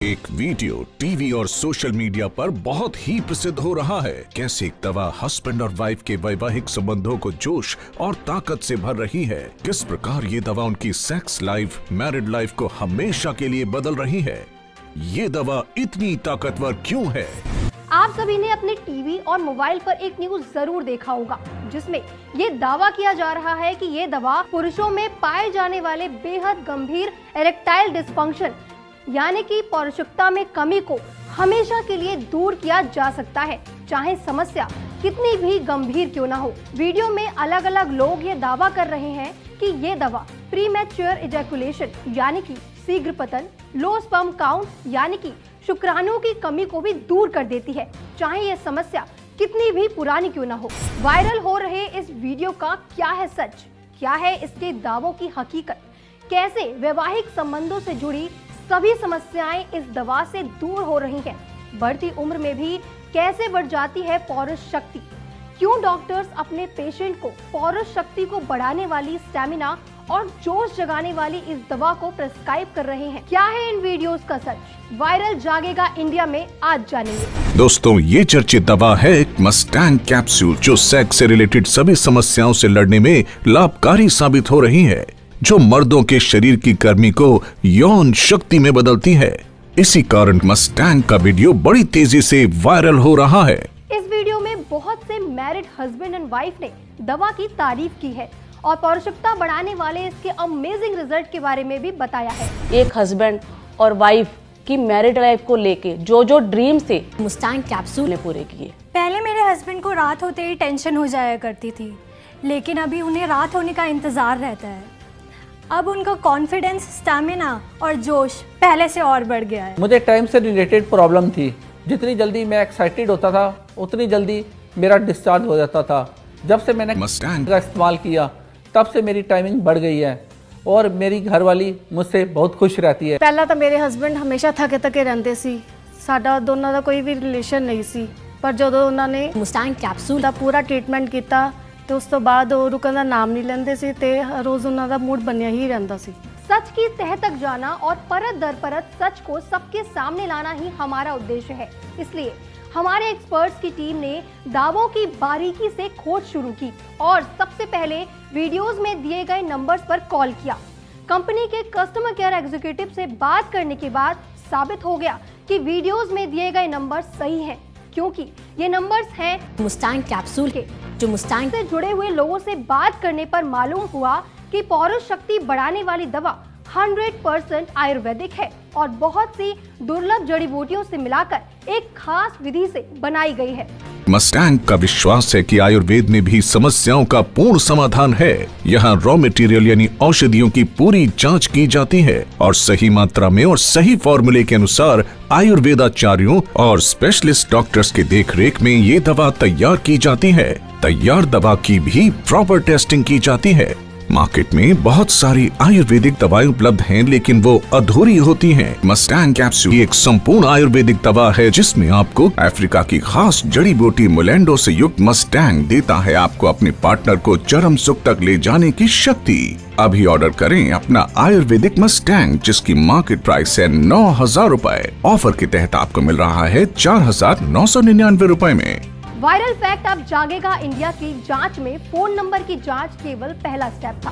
एक video TV और social media पर बहुत ही प्रसिद्ध हो रहा है। कैसे एक दवा हस्बैंड और वाइफ के वैवाहिक संबंधों को जोश और ताकत से भर रही है, किस प्रकार ये दवा उनकी सेक्स लाइफ, मैरिड लाइफ को हमेशा के लिए बदल रही है। ये दवा इतनी ताकतवर क्यों है? आप सभी ने अपने टीवी और मोबाइल पर एक न्यूज जरूर देखा होगा जिसमें ये दावा किया जा रहा है कि ये दवा पुरुषों में पाए जाने वाले बेहद गंभीर इरेक्टाइल डिस्फंक्शन यानी कि पौरुषत्वता में कमी को हमेशा के लिए दूर किया जा सकता है, चाहे समस्या कितनी भी गंभीर क्यों ना हो। वीडियो में अलग अलग लोग ये दावा कर रहे हैं कि ये दवा प्रीमैच्योर इजैकुलेशन यानी कि शीघ्र पतन, लो स्पर्म काउंट यानी कि शुक्राणुओं की कमी को भी दूर कर देती है, चाहे ये समस्या कितनी भी पुरानी क्यों ना हो। वायरल हो रहे इस वीडियो का क्या है सच, क्या है इसके दावों की हकीकत, कैसे वैवाहिक संबंधों से जुड़ी सभी समस्याएं इस दवा से दूर हो रही हैं, बढ़ती उम्र में भी कैसे बढ़ जाती है पौरुष शक्ति, क्यों डॉक्टर्स अपने पेशेंट को पौरुष शक्ति को बढ़ाने वाली, स्टैमिना और जोश जगाने वाली इस दवा को प्रिस्क्राइब कर रहे हैं। क्या है इन वीडियोस का सच? वायरल जागेगा इंडिया में, आज जानेंगे। दोस्तों, ये चर्चित दवा है एक मस्टैंग कैप्सूल जो सेक्स से रिलेटेड सभी समस्याओं से लड़ने में लाभकारी साबित हो रही है, जो मर्दों के शरीर की गर्मी को यौन शक्ति में बदलती है। इसी कारण मस्टैंग का वीडियो बड़ी तेजी से वायरल हो रहा है। इस वीडियो में बहुत से मैरिड हस्बैंड एंड वाइफ ने दवा की तारीफ की है और पौरुषत्वता बढ़ाने वाले इसके अमेजिंग रिजल्ट के बारे में भी बताया है। एक हस्बैंड और वाइफ की मैरिड लाइफ को लेके जो ड्रीम थे मस्टैंग कैप्सूल ने पूरे किए। पहले मेरे हस्बैंड को रात होते ही टेंशन हो जाया करती थी, लेकिन अभी उन्हें रात होने का इंतजार रहता है। अब उनका कॉन्फिडेंस, स्टैमिना और जोश पहले से और बढ़ गया है। मुझे टाइम से रिलेटेड प्रॉब्लम थी, जितनी जल्दी मैं एक्साइटेड होता था उतनी जल्दी मेरा डिस्चार्ज हो जाता था। जब से मैंने मस्टैंग का इस्तेमाल किया तब से मेरी टाइमिंग बढ़ गई है और मेरी घरवाली मुझसे बहुत खुश रहती है। ਪਹਿਲਾਂ ਤਾਂ ਮੇਰੇ ਹਸਬੰਡ ਹਮੇਸ਼ਾ ਥਕੇ ਰਹਿੰਦੇ ਸੀ, ਸਾਡਾ ਦੋਨਾਂ ਦਾ ਕੋਈ ਵੀ ਰਿਲੇਸ਼ਨ ਨਹੀਂ ਸੀ, ਪਰ ਜਦੋਂ ਉਹਨਾਂ ਨੇ ਮਸਟੈਂਗ ਕੈਪਸੂਲ ਦਾ ਪੂਰਾ ਟ੍ਰੀਟਮੈਂਟ ਕੀਤਾ ਤੇ ਉਸ ਤੋਂ ਬਾਅਦ ਉਹ ਰੁਕਣ ਦਾ ਨਾਮ ਨਹੀਂ ਲੈਂਦੇ ਸੀ ਤੇ ਰੋਜ਼ ਉਹਨਾਂ ਦਾ ਮੂਡ ਬਣਿਆ ਹੀ ਰਹਿੰਦਾ ਸੀ। सच की तह तक जाना और परत दर परत सच को सबके सामने लाना ही हमारा उद्देश्य है। इसलिए हमारे एक्सपर्ट्स की टीम ने दावों की बारीकी से खोज शुरू की और सबसे पहले वीडियोस में दिए गए नंबर्स पर कॉल किया। कंपनी के कस्टमर केयर एग्जीक्यूटिव से बात करने के बाद साबित हो गया कि वीडियोस में दिए गए नंबर सही हैं, क्योंकि ये नंबर्स हैं मस्टैंग कैप्सूल के। जो मस्टैंग से जुड़े हुए लोगों से बात करने पर मालूम हुआ कि पौरुष शक्ति बढ़ाने वाली दवा 100% आयुर्वेदिक है और बहुत सी दुर्लभ जड़ी बूटियों से मिलाकर एक खास विधि से बनाई गई है। मस्टैंग का विश्वास है कि आयुर्वेद में भी समस्याओं का पूर्ण समाधान है। यहाँ रॉ मटेरियल यानी औषधियों की पूरी जांच की जाती है और सही मात्रा में और सही फॉर्मूले के अनुसार आयुर्वेदाचार्यों और स्पेशलिस्ट डॉक्टर्स के देखरेख में ये दवा तैयार की जाती है। तैयार दवा की भी प्रॉपर टेस्टिंग की जाती है। मार्केट में बहुत सारी आयुर्वेदिक दवाएं उपलब्ध हैं, लेकिन वो अधूरी होती हैं। मस्टैंग कैप्सूल एक संपूर्ण आयुर्वेदिक दवा है जिसमें आपको अफ्रीका की खास जड़ी बूटी मोलेंडो से युक्त मस्टैंग देता है आपको अपने पार्टनर को चरम सुख तक ले जाने की शक्ति। अभी ऑर्डर करें अपना आयुर्वेदिक मस्टैंग, जिसकी मार्केट प्राइस है 9,000 रूपए। ऑफर के तहत आपको मिल रहा है 4,999 रूपए में। वायरल फैक्ट अब जागेगा इंडिया की जांच में फोन नंबर की जांच केवल पहला स्टेप था।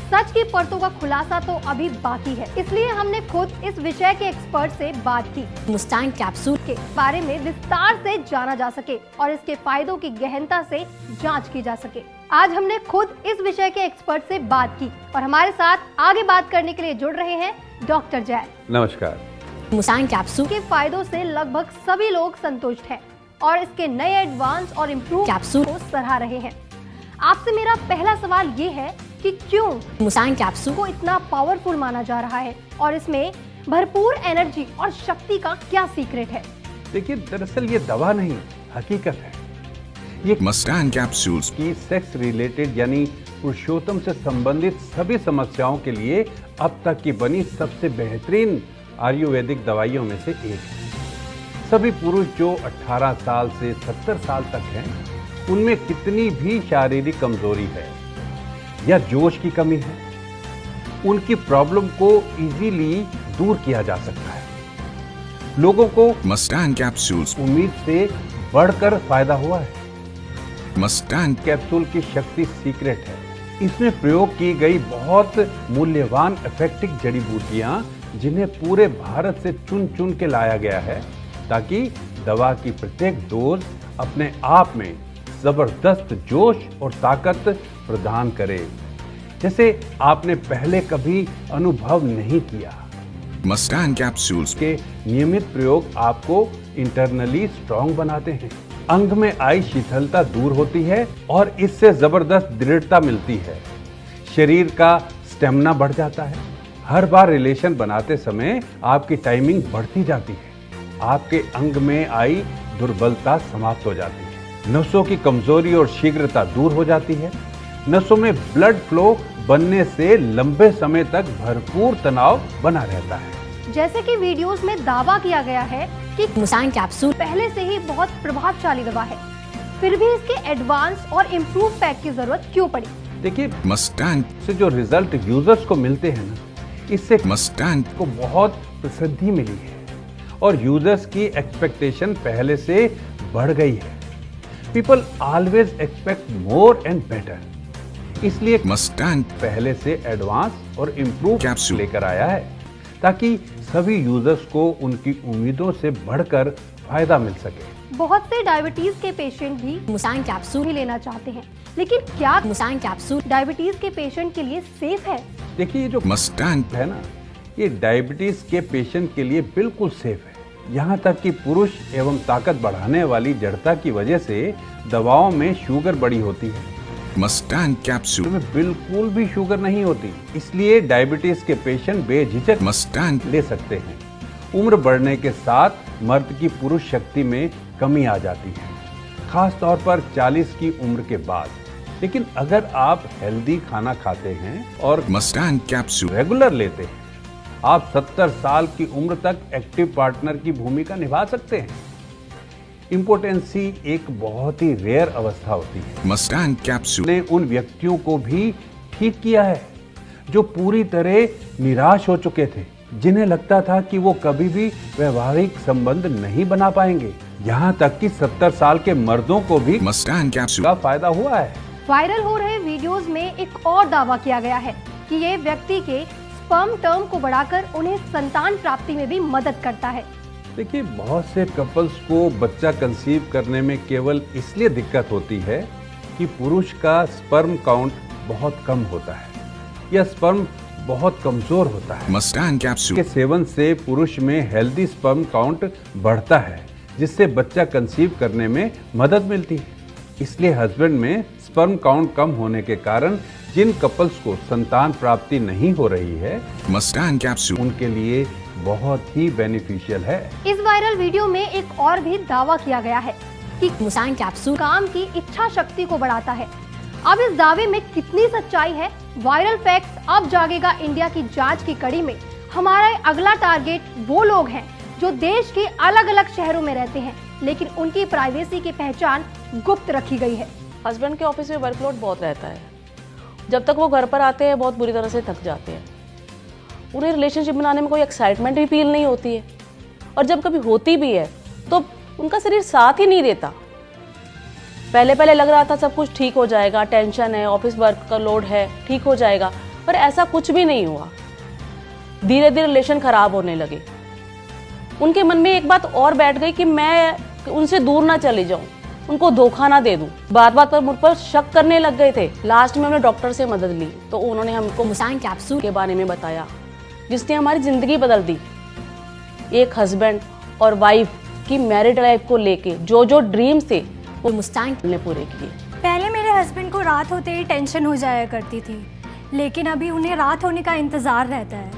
सच की परतों का खुलासा तो अभी बाकी है, इसलिए हमने खुद इस विषय के एक्सपर्ट से बात की, मस्टैंग कैप्सूल के बारे में विस्तार से जाना जा सके और इसके फायदों की गहनता से जांच की जा सके। आज हमने खुद इस विषय के एक्सपर्ट से बात की और हमारे साथ आगे बात करने के लिए जुड़ रहे हैं डॉक्टर जय। नमस्कार। मस्टैंग कैप्सूल के फायदों से लगभग सभी लोग संतुष्ट हैं और इसके नए एडवांस और इम्प्रूव कैप्सूल को सराह रहे हैं। आपसे मेरा पहला सवाल ये है कि क्यों मस्टैंग कैप्सूल को इतना पावरफुल माना जा रहा है और इसमें भरपूर एनर्जी और शक्ति का क्या सीक्रेट है? देखिए, दरअसल ये दवा नहीं, हकीकत है। ये मस्टैंग कैप्सूल्स की सेक्स रिलेटेड यानी पुरुषोत्तम से संबंधित सभी समस्याओं के लिए अब तक की बनी सबसे बेहतरीन आयुर्वेदिक दवाइयों में से एक है। सभी पुरुष जो 18 साल से 70 साल तक हैं, उनमें कितनी भी शारीरिक कमजोरी है या जोश की कमी है, उनकी प्रॉब्लम को इजीली दूर किया जा सकता है। लोगों को मस्टैंग कैप्सूल्स। उम्मीद से बढ़कर फायदा हुआ है। मस्टैंग कैप्सूल की शक्ति सीक्रेट है। इसमें प्रयोग की गई बहुत मूल्यवान इफेक्टिव जड़ी बूटियां, जिन्हें पूरे भारत से चुन चुन के लाया गया है, ताकि दवा की प्रत्येक डोज अपने आप में जबरदस्त जोश और ताकत प्रदान करे, जैसे आपने पहले कभी अनुभव नहीं किया। मस्टैंग कैप्सूल्स के नियमित प्रयोग आपको इंटरनली स्ट्रांग बनाते हैं। अंग में आई शिथिलता दूर होती है और इससे जबरदस्त दृढ़ता मिलती है। शरीर का स्टेमिना बढ़ जाता है। हर बार रिलेशन बनाते समय आपकी टाइमिंग बढ़ती जाती है। आपके अंग में आई दुर्बलता समाप्त हो जाती है। नसों की कमजोरी और शीघ्रता दूर हो जाती है। नसों में ब्लड फ्लो बनने से लंबे समय तक भरपूर तनाव बना रहता है। जैसे कि वीडियोस में दावा किया गया है कि मस्टैंग कैप्सूल पहले से ही बहुत प्रभावशाली दवा है, फिर भी इसके एडवांस और इम्प्रूव पैक की जरूरत क्यों पड़ी? देखिए, मस्टैंग से जो रिजल्ट यूजर्स को मिलते हैं ना, इससे मस्टैंग को बहुत प्रसिद्धि मिली है और यूजर्स की एक्सपेक्टेशन पहले से बढ़ गई है। People always expect more and better, इसलिए मस्टैंग पहले से एडवांस और इम्प्रूव कैप्सूल लेकर आया है, ताकि सभी यूजर्स को उनकी उम्मीदों से बढ़कर फायदा मिल सके। बहुत से डायबिटीज के पेशेंट भी मस्टैंग कैप्सूल ही लेना चाहते हैं, लेकिन क्या मस्टैंग कैप्सूल डायबिटीज के पेशेंट के लिए सेफ है? देखिए, ये जो मस्टैंग है ना, ये डायबिटीज के पेशेंट के लिए बिल्कुल सेफ है। यहाँ तक कि पुरुष एवं ताकत बढ़ाने वाली जड़ता की वजह से दवाओं में शुगर बड़ी होती है, मस्टैंग कैप्सूल में बिल्कुल भी शुगर नहीं होती, इसलिए डायबिटीज के पेशेंट बेझिझक मस्टैंग ले सकते हैं। उम्र बढ़ने के साथ मर्द की पुरुष शक्ति में कमी आ जाती है, खास तौर पर 40 की उम्र के बाद। लेकिन अगर आप हेल्दी खाना खाते हैं और मस्टैंग कैप्सूल रेगुलर लेते हैं, आप 70 साल की उम्र तक एक्टिव पार्टनर की भूमिका निभा सकते हैं। इम्पोटेंसी एक बहुत ही रेयर अवस्था होती है। मस्टैंग कैप्सूल ने उन व्यक्तियों को भी ठीक किया है जो पूरी तरह निराश हो चुके थे, जिन्हें लगता था कि वो कभी भी वैवाहिक संबंध नहीं बना पाएंगे। यहाँ तक कि 70 साल के मर्दों को भी मस्टैंग कैप्सूल का फायदा हुआ है। वायरल हो रहे वीडियोस में एक और दावा किया गया है कि ये व्यक्ति के स्पर्म टर्म को बढ़ाकर उन्हें संतान प्राप्ति में भी मदद करता है। देखिए, बहुत से कपल्स को बच्चा कंसीव करने में केवल इसलिए दिक्कत होती है कि पुरुष का स्पर्म काउंट बहुत कम होता है या स्पर्म बहुत कमजोर होता है। मस्टैंग कैप्सूल के सेवन से पुरुष में हेल्दी स्पर्म काउंट बढ़ता है, जिससे बच्चा कंसीव करने में मदद मिलती है। इसलिए हस्बैंड में स्पर्म काउंट कम होने के कारण जिन कपल्स को संतान प्राप्ति नहीं हो रही है, मस्टैंग कैप्सूल उनके लिए बहुत ही बेनिफिशियल है। इस वायरल वीडियो में एक और भी दावा किया गया है कि मस्टैंग कैप्सूल काम की इच्छा शक्ति को बढ़ाता है। अब इस दावे में कितनी सच्चाई है? वायरल फैक्ट्स अब जागेगा इंडिया की जांच की कड़ी में हमारा अगला टारगेट वो लोग हैं जो देश के अलग अलग शहरों में रहते हैं, लेकिन उनकी प्राइवेसी की पहचान गुप्त रखी गई है। हस्बैंड के ऑफिस में वर्कलोड बहुत रहता है। जब तक वो घर पर आते हैं बहुत बुरी तरह से थक जाते हैं। उन्हें रिलेशनशिप बनाने में कोई एक्साइटमेंट भी फील नहीं होती है, और जब कभी होती भी है तो उनका शरीर साथ ही नहीं देता। पहले पहले लग रहा था सब कुछ ठीक हो जाएगा, टेंशन है, ऑफिस वर्क का लोड है, ठीक हो जाएगा, पर ऐसा कुछ भी नहीं हुआ। धीरे धीरे रिलेशन खराब होने लगे। उनके मन में एक बात और बैठ गई कि मैं उनसे दूर ना चली जाऊं, उनको धोखा ना दे दूं। बात बात पर मुझ पर शक करने लग गए थे। लास्ट में हमने डॉक्टर से मदद ली तो उन्होंने हमको मस्टैंग कैप्सूल के बारे में बताया, जिसने हमारी जिंदगी बदल दी। एक हस्बैंड और वाइफ की मैरिड लाइफ को लेके जो जो ड्रीम्स थे वो मस्टैंग ने पूरे किए। पहले मेरे हस्बैंड को रात होते ही टेंशन हो जाया करती थी, लेकिन अभी उन्हें रात होने का इंतज़ार रहता है।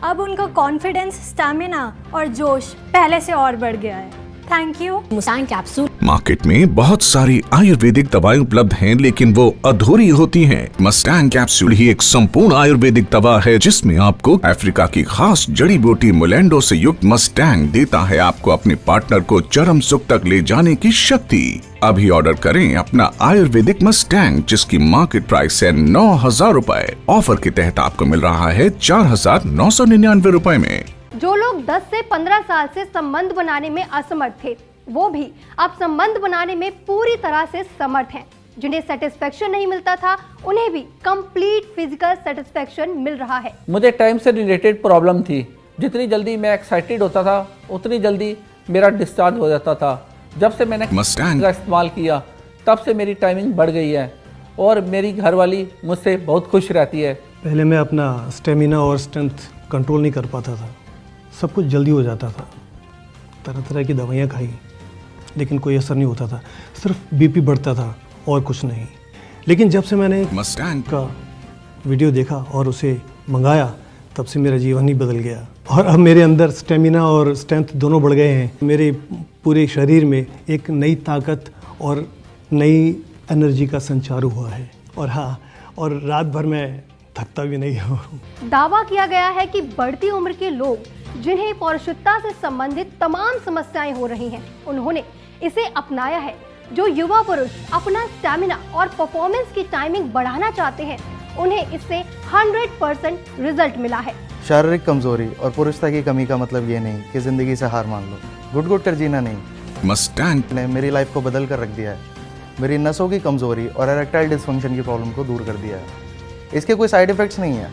अब उनका कॉन्फिडेंस, स्टैमिना और जोश पहले से और बढ़ गया है। Thank you. Mustang capsule market में बहुत सारी आयुर्वेदिक दवाएं उपलब्ध हैं, लेकिन वो अधूरी होती हैं। मस्टैंग कैप्सूल ही एक संपूर्ण आयुर्वेदिक दवा है, जिसमें आपको अफ्रीका की खास जड़ी बूटी मोलेंडो से युक्त मस्टैंग देता है आपको अपने पार्टनर को चरम सुख तक ले जाने की शक्ति। अभी ऑर्डर करें अपना आयुर्वेदिक मस्टैंग, जिसकी मार्केट प्राइस है 9,000 रुपए। ऑफर के तहत आपको मिल रहा है 4,999 रुपए में। जो लोग 10 से 15 साल से संबंध बनाने में असमर्थ थे, वो भी अब संबंध बनाने में पूरी तरह से समर्थ हैं। जिन्हें सेटिस्फेक्शन नहीं मिलता था, उन्हें भी कंप्लीट फिजिकल सेटिस्फेक्शन मिल रहा है। मुझे टाइम से रिलेटेड प्रॉब्लम थी। जितनी जल्दी मैं एक्साइटेड होता था उतनी जल्दी मेरा डिस्चार्ज हो जाता था। जब से मैंने Mustang का इस्तेमाल किया तब से मेरी टाइमिंग बढ़ गई है और मेरी घरवाली मुझसे बहुत खुश रहती है। पहले मैं अपना स्टेमिना और स्ट्रेंथ कंट्रोल नहीं कर पाता था, सब कुछ जल्दी हो जाता था। तरह तरह की दवाइयाँ खाई लेकिन कोई असर नहीं होता था, सिर्फ बीपी बढ़ता था और कुछ नहीं। लेकिन जब से मैंने Mustang का वीडियो देखा और उसे मंगाया तब से मेरा जीवन ही बदल गया और अब मेरे अंदर स्टेमिना और स्ट्रेंथ दोनों बढ़ गए हैं। मेरे पूरे शरीर में एक नई ताकत और नई एनर्जी का संचार हुआ है और हाँ, और रात भर मैं थकता भी नहीं हूँ। दावा किया गया है कि बढ़ती उम्र के लोग जिन्हें पौरुषत्वता से संबंधित तमाम समस्याएं हो रही हैं, उन्होंने इसे अपनाया है। जो युवा पुरुष अपना स्टैमिना और परफॉर्मेंस की टाइमिंग बढ़ाना चाहते हैं, उन्हें इससे 100% रिजल्ट मिला है। शारीरिक कमजोरी और पुरुषता की कमी का मतलब ये नहीं कि जिंदगी से हार मान लो। घुट घुट कर जीना नहीं। Mustang ने मेरी लाइफ को बदल कर रख दिया है। मेरी नसों की कमजोरी और इरेक्टाइल डिसफंक्शन की प्रॉब्लम को दूर कर दिया है। इसके कोई साइड इफेक्ट्स नहीं है।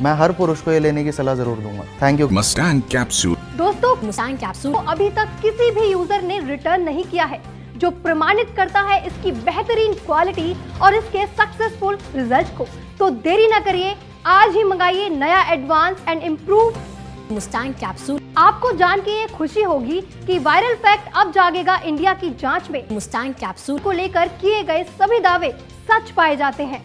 मैं हर पुरुष को ये लेने की सलाह जरूर दूंगा। Thank you. Mustang Capsule दोस्तों, मुस्टैंग कैप्सूल तो अभी तक किसी भी यूजर ने रिटर्न नहीं किया है, जो प्रमाणित करता है इसकी बेहतरीन क्वालिटी और इसके सक्सेसफुल रिजल्ट को। तो देरी न करिए, आज ही मंगाइए नया advance and improve Mustang capsule. आपको जान के ये खुशी होगी कि वायरल फैक्ट अब जागेगा इंडिया की जांच में। मुस्टैंग कैप्सूल को लेकर किए गए सभी दावे सच पाए जाते हैं।